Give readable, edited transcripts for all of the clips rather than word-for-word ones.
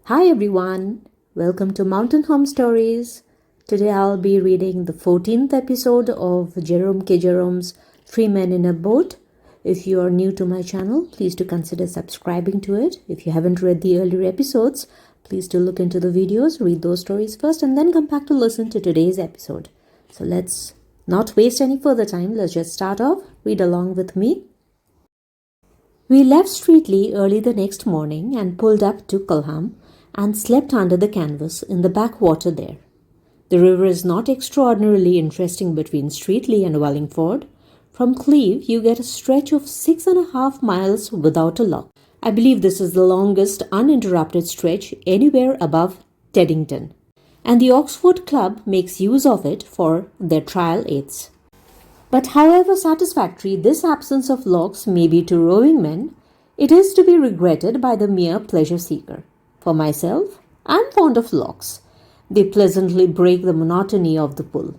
Hi everyone, welcome to Mountain Home Stories. Today I'll be reading the 14th episode of Jerome K. Jerome's Three Men in a Boat. If you are new to my channel, please do consider subscribing to it. If you haven't read the earlier episodes, please do look into the videos, read those stories first, and then come back to listen to today's episode. So let's not waste any further time. Let's just start off. Read along with me. We left Streatley early the next morning and pulled up to Culham and slept under the canvas in the backwater there. The river is not extraordinarily interesting between Streatley and Wallingford. From Cleve, you get a stretch of 6.5 miles without a lock. I believe this is the longest uninterrupted stretch anywhere above Teddington, and the Oxford Club makes use of it for their trial eights. But however satisfactory this absence of locks may be to rowing men, it is to be regretted by the mere pleasure seeker. For myself, I am fond of locks. They pleasantly break the monotony of the pull.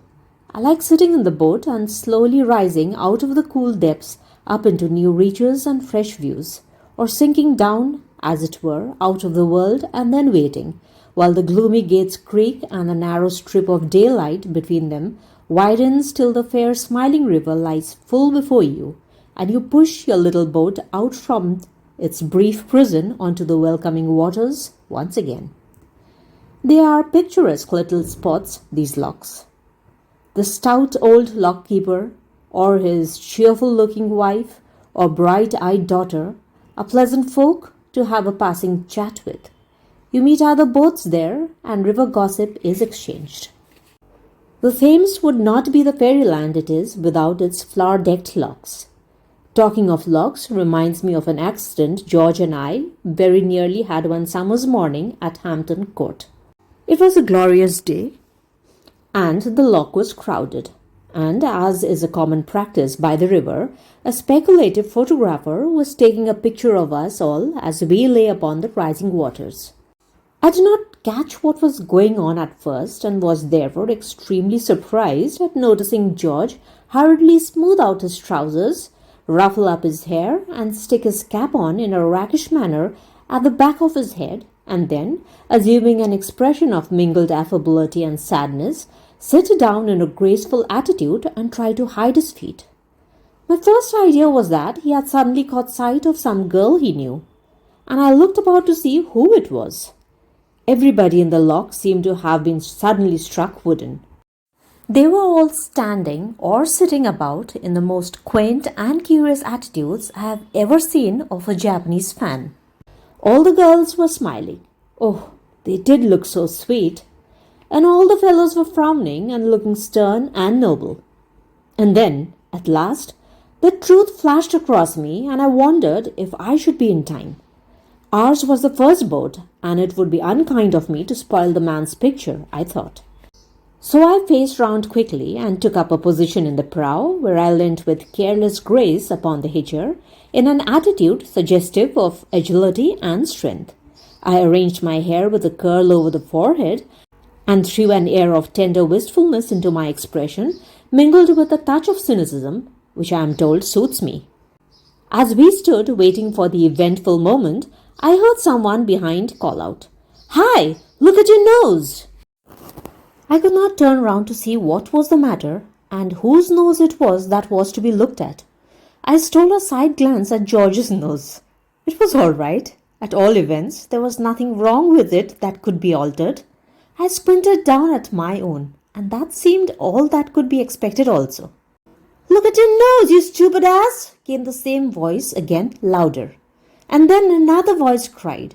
I like sitting in the boat and slowly rising out of the cool depths up into new reaches and fresh views, or sinking down, as it were, out of the world and then waiting, while the gloomy gates creak and the narrow strip of daylight between them widens till the fair smiling river lies full before you, and you push your little boat out from its brief prison onto the welcoming waters once again. They are picturesque little spots, these locks. The stout old lockkeeper, or his cheerful-looking wife, or bright-eyed daughter, are pleasant folk to have a passing chat with. You meet other boats there, and river gossip is exchanged. The Thames would not be the fairyland it is without its flower-decked locks. Talking of locks reminds me of an accident George and I very nearly had one summer's morning at Hampton Court. It was a glorious day, and the lock was crowded, and as is a common practice by the river, a speculative photographer was taking a picture of us all as we lay upon the rising waters. I did not catch what was going on at first and was therefore extremely surprised at noticing George hurriedly smooth out his trousers, ruffle up his hair and stick his cap on in a rakish manner at the back of his head, and then, assuming an expression of mingled affability and sadness, sit down in a graceful attitude and try to hide his feet. My first idea was that he had suddenly caught sight of some girl he knew, and I looked about to see who it was. Everybody in the lock seemed to have been suddenly struck wooden. They were all standing or sitting about in the most quaint and curious attitudes I have ever seen of a Japanese fan. All the girls were smiling. Oh, they did look so sweet. And all the fellows were frowning and looking stern and noble. And then, at last, the truth flashed across me and I wondered if I should be in time. Ours was the first boat, and it would be unkind of me to spoil the man's picture, I thought. So I faced round quickly and took up a position in the prow, where I leant with careless grace upon the hitcher, in an attitude suggestive of agility and strength. I arranged my hair with a curl over the forehead, and threw an air of tender wistfulness into my expression, mingled with a touch of cynicism, which I am told suits me. As we stood waiting for the eventful moment, I heard someone behind call out, "Hi! Look at your nose!" I could not turn round to see what was the matter, and whose nose it was that was to be looked at. I stole a side glance at George's nose. It was all right. At all events, there was nothing wrong with it that could be altered. I squinted down at my own, and that seemed all that could be expected also. "Look at your nose, you stupid ass!" came the same voice again, louder. And then another voice cried,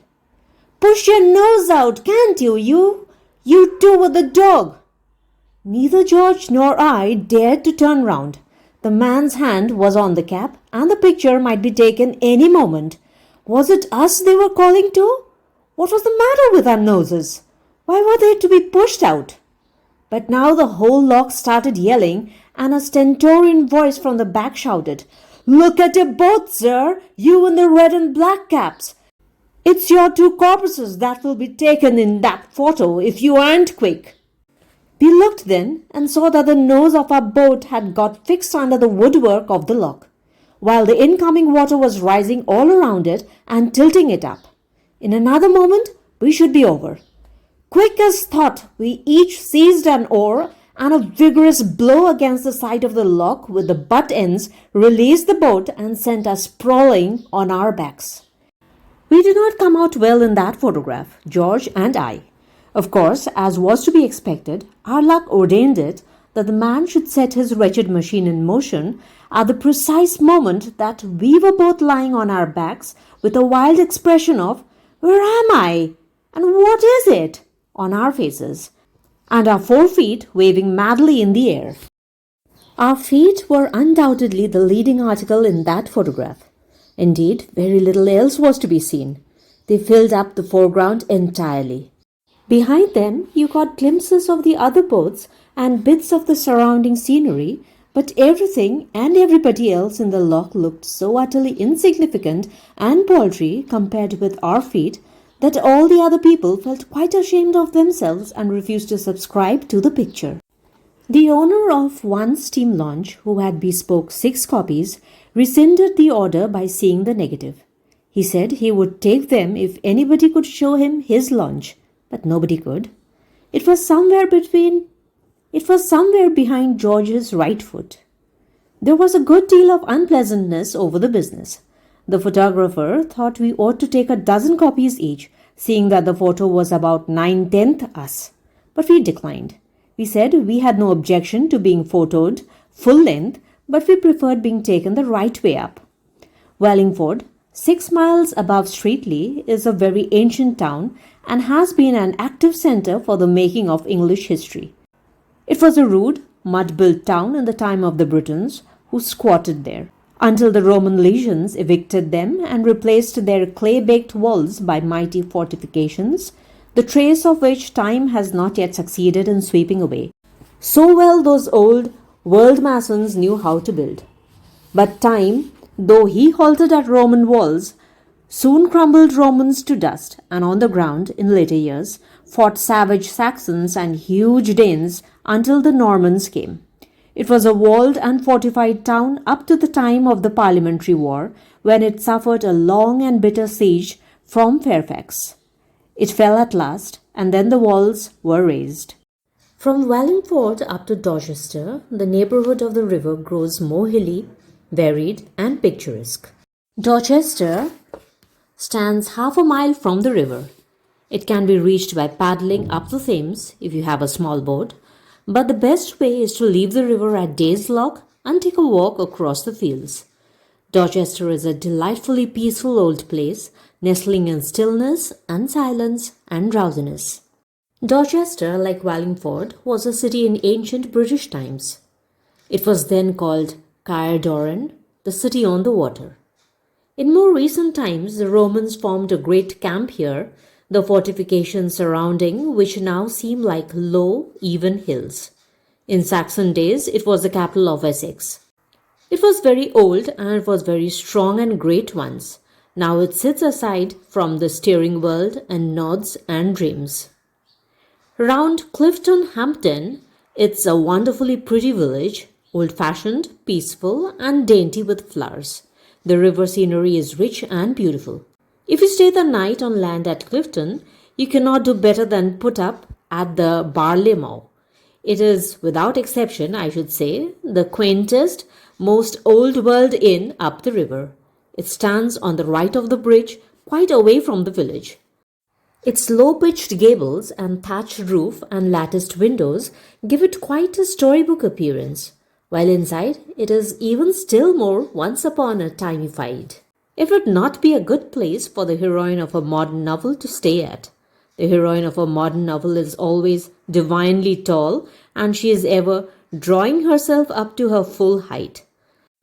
"Push your nose out, can't you, You two with the dog!" Neither George nor I dared to turn round. The man's hand was on the cap, and the picture might be taken any moment. Was it us they were calling to? What was the matter with our noses? Why were they to be pushed out? But now the whole lock started yelling, and a stentorian voice from the back shouted, "Look at you both, sir, you in the red and black caps. It's your two corpses that will be taken in that photo if you aren't quick." We looked then and saw that the nose of our boat had got fixed under the woodwork of the lock, while the incoming water was rising all around it and tilting it up. In another moment, We should be over. Quick as thought, we each seized an oar, and a vigorous blow against the side of the lock with the butt ends released the boat and sent us sprawling on our backs. We did not come out well in that photograph, George and I. Of course, as was to be expected, our luck ordained it that the man should set his wretched machine in motion at the precise moment that we were both lying on our backs with a wild expression of, "Where am I? And what is it?" on our faces, and our 4 feet waving madly in the air. Our feet were undoubtedly the leading article in that photograph. Indeed, very little else was to be seen. They filled up the foreground entirely. Behind them, you got glimpses of the other boats and bits of the surrounding scenery, but everything and everybody else in the loch looked so utterly insignificant and paltry compared with our feet that all the other people felt quite ashamed of themselves and refused to subscribe to the picture. The owner of one steam launch, who had bespoke 6 copies, rescinded the order by seeing the negative. He said he would take them if anybody could show him his launch, but nobody could. It was somewhere behind George's right foot. There was a good deal of unpleasantness over the business. The photographer thought we ought to take a dozen copies each, seeing that the photo was about 9/10 us. But we declined. We said we had no objection to being photoed full length, but we preferred being taken the right way up. Wallingford, 6 miles above Streatley, is a very ancient town and has been an active centre for the making of English history. It was a rude, mud-built town in the time of the Britons, who squatted there, until the Roman legions evicted them and replaced their clay-baked walls by mighty fortifications, the trace of which time has not yet succeeded in sweeping away. So well those old world masons knew how to build. But time, though he halted at Roman walls, soon crumbled Romans to dust, and on the ground, in later years, fought savage Saxons and huge Danes until the Normans came. It was a walled and fortified town up to the time of the Parliamentary War, when it suffered a long and bitter siege from Fairfax. It fell at last, and then the walls were razed. From Wallingford up to Dorchester, the neighbourhood of the river grows more hilly, varied, and picturesque. Dorchester stands half a mile from the river. It can be reached by paddling up the Thames if you have a small boat, but the best way is to leave the river at Days Lock and take a walk across the fields. Dorchester is a delightfully peaceful old place, nestling in stillness and silence and drowsiness. Dorchester, like Wallingford, was a city in ancient British times. It was then called Caerdoran, the city on the water. In more recent times, the Romans formed a great camp here, the fortifications surrounding which now seem like low, even hills. In Saxon days, it was the capital of Essex. It was very old and it was very strong and great once. Now it sits aside from the stirring world and nods and dreams. Round Clifton Hampden, it's a wonderfully pretty village, old-fashioned, peaceful, and dainty with flowers. The river scenery is rich and beautiful. If you stay the night on land at Clifton, you cannot do better than put up at the Barley Mow. It is, without exception, I should say, the quaintest, most old-world inn up the river. It stands on the right of the bridge, quite away from the village. Its low-pitched gables and thatched roof and latticed windows give it quite a storybook appearance, while inside it is even still more once upon a timeified. It would not be a good place for the heroine of a modern novel to stay at. The heroine of a modern novel is always divinely tall, and she is ever drawing herself up to her full height.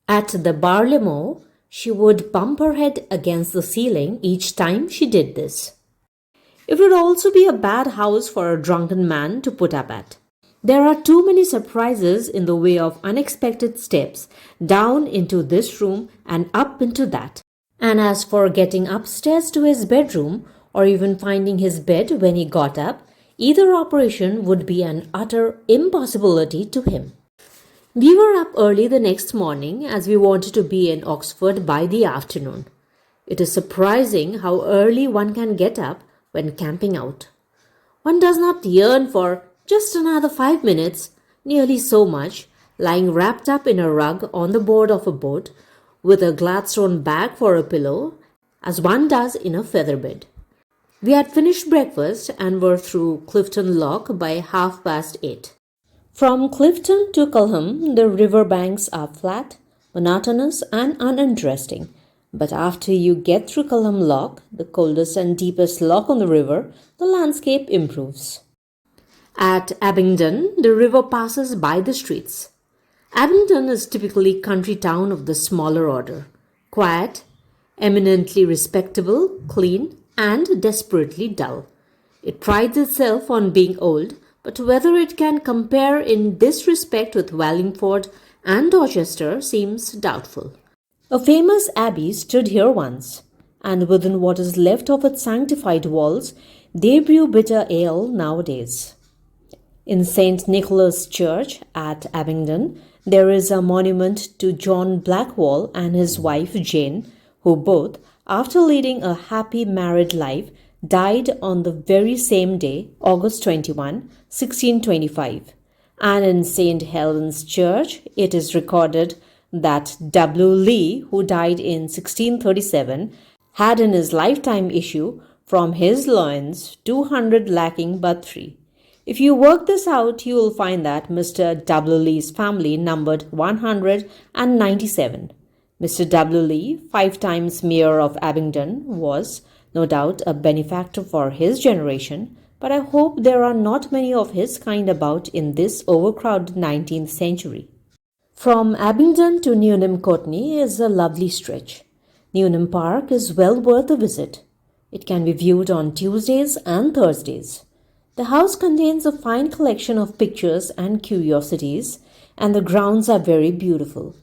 At the Barley Mow, she would bump her head against the ceiling each time she did this. It would also be a bad house for a drunken man to put up at. There are too many surprises in the way of unexpected steps down into this room and up into that. And as for getting upstairs to his bedroom, or even finding his bed when he got up, either operation would be an utter impossibility to him. We were up early the next morning as we wanted to be in Oxford by the afternoon. It is surprising how early one can get up when camping out. One does not yearn for just another 5 minutes, nearly so much, lying wrapped up in a rug on the board of a boat with a Gladstone bag for a pillow, as one does in a feather bed. We had finished breakfast and were through Clifton Lock by 8:30. From Clifton to Culham, the river banks are flat, monotonous, and uninteresting. But after you get through Culham Lock, the coldest and deepest lock on the river, the landscape improves. At Abingdon, the river passes by the streets. Abingdon is typically country town of the smaller order, quiet, eminently respectable, clean, and desperately dull. It prides itself on being old, but whether it can compare in this respect with Wallingford and Dorchester seems doubtful. A famous abbey stood here once, and within what is left of its sanctified walls, they brew bitter ale nowadays. In St. Nicholas Church at Abingdon, there is a monument to John Blackwall and his wife Jane, who both, after leading a happy married life, died on the very same day, August 21, 1625. And in St. Helen's Church, it is recorded that W. Lee, who died in 1637, had in his lifetime issue from his loins 200 lacking but 3. If you work this out, you will find that Mr. W. Lee's family numbered 197. Mr. W. Lee, 5 times Mayor of Abingdon, was, no doubt, a benefactor for his generation, but I hope there are not many of his kind about in this overcrowded 19th century. From Abingdon to Newnham Courtney is a lovely stretch. Newnham Park is well worth a visit. It can be viewed on Tuesdays and Thursdays. The house contains a fine collection of pictures and curiosities, and the grounds are very beautiful.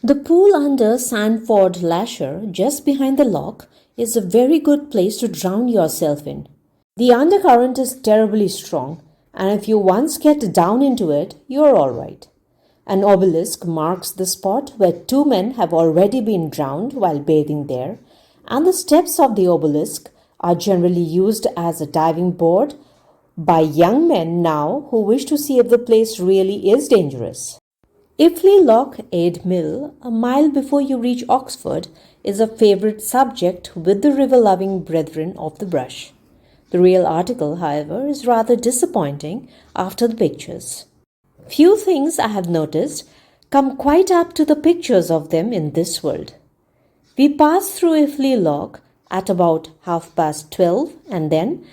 The pool under Sandford Lasher, just behind the lock, is a very good place to drown yourself in. The undercurrent is terribly strong, and if you once get down into it, you're all right. An obelisk marks the spot where 2 men have already been drowned while bathing there, and the steps of the obelisk are generally used as a diving board by young men now who wish to see if the place really is dangerous. Iffley Loch Aid Mill, a mile before you reach Oxford, is a favourite subject with the river-loving brethren of the brush. The real article, however, is rather disappointing after the pictures. Few things I have noticed come quite up to the pictures of them in this world. We passed through Iffley Loch at about 12:30, and then,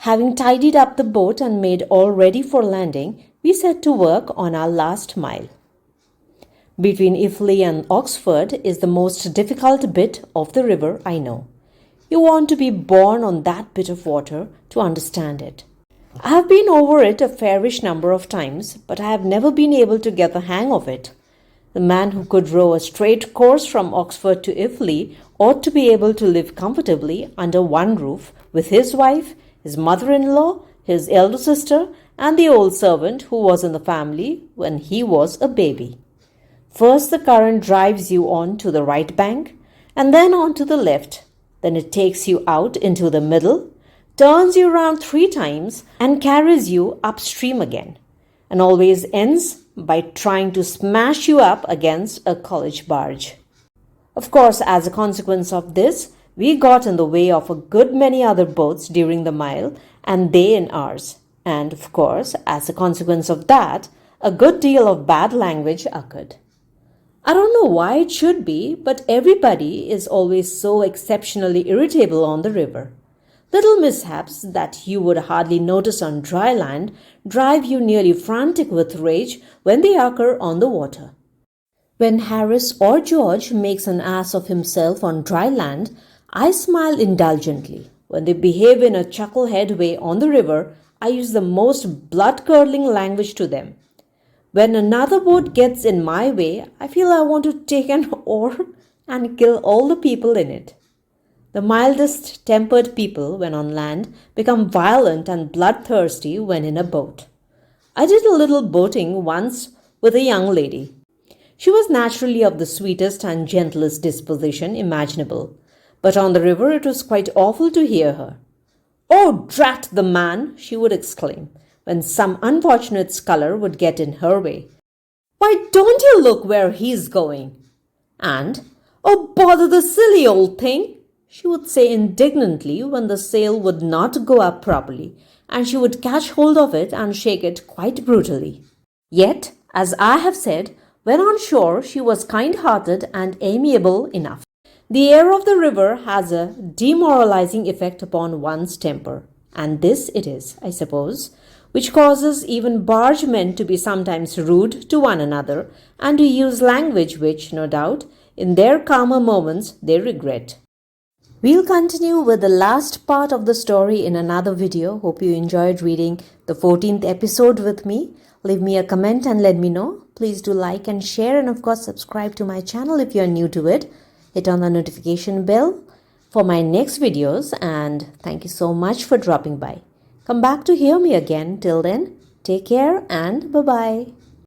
having tidied up the boat and made all ready for landing, we set to work on our last mile. Between Iffley and Oxford is the most difficult bit of the river I know. You want to be born on that bit of water to understand it. I have been over it a fairish number of times, but I have never been able to get the hang of it. The man who could row a straight course from Oxford to Iffley ought to be able to live comfortably under one roof with his wife, his mother-in-law, his elder sister, and the old servant who was in the family when he was a baby. First the current drives you on to the right bank, and then on to the left. Then it takes you out into the middle, turns you round 3 times, and carries you upstream again, and always ends by trying to smash you up against a college barge. Of course, as a consequence of this, we got in the way of a good many other boats during the mile, and they in ours. And of course, as a consequence of that, a good deal of bad language occurred. I don't know why it should be, but everybody is always so exceptionally irritable on the river. Little mishaps that you would hardly notice on dry land drive you nearly frantic with rage when they occur on the water. When Harris or George makes an ass of himself on dry land, I smile indulgently. When they behave in a chucklehead way on the river, I use the most blood-curdling language to them. When another boat gets in my way, I feel I want to take an oar and kill all the people in it. The mildest tempered people, when on land, become violent and bloodthirsty when in a boat. I did a little boating once with a young lady. She was naturally of the sweetest and gentlest disposition imaginable, but on the river it was quite awful to hear her. "Oh, drat the man!" she would exclaim, when some unfortunate sculler would get in her way. "Why don't you look where he's going?" And, "Oh, bother the silly old thing!" she would say indignantly when the sail would not go up properly, and she would catch hold of it and shake it quite brutally. Yet, as I have said, when on shore she was kind-hearted and amiable enough. The air of the river has a demoralizing effect upon one's temper, and this it is, I suppose, which causes even bargemen to be sometimes rude to one another and to use language which, no doubt, in their calmer moments they regret. We'll continue with the last part of the story in another video. Hope you enjoyed reading the 14th episode with me. Leave me a comment and let me know. Please do like and share, and of course subscribe to my channel if you are new to it. Hit on the notification bell for my next videos, and thank you so much for dropping by. Come back to hear me again. Till then, take care and bye-bye.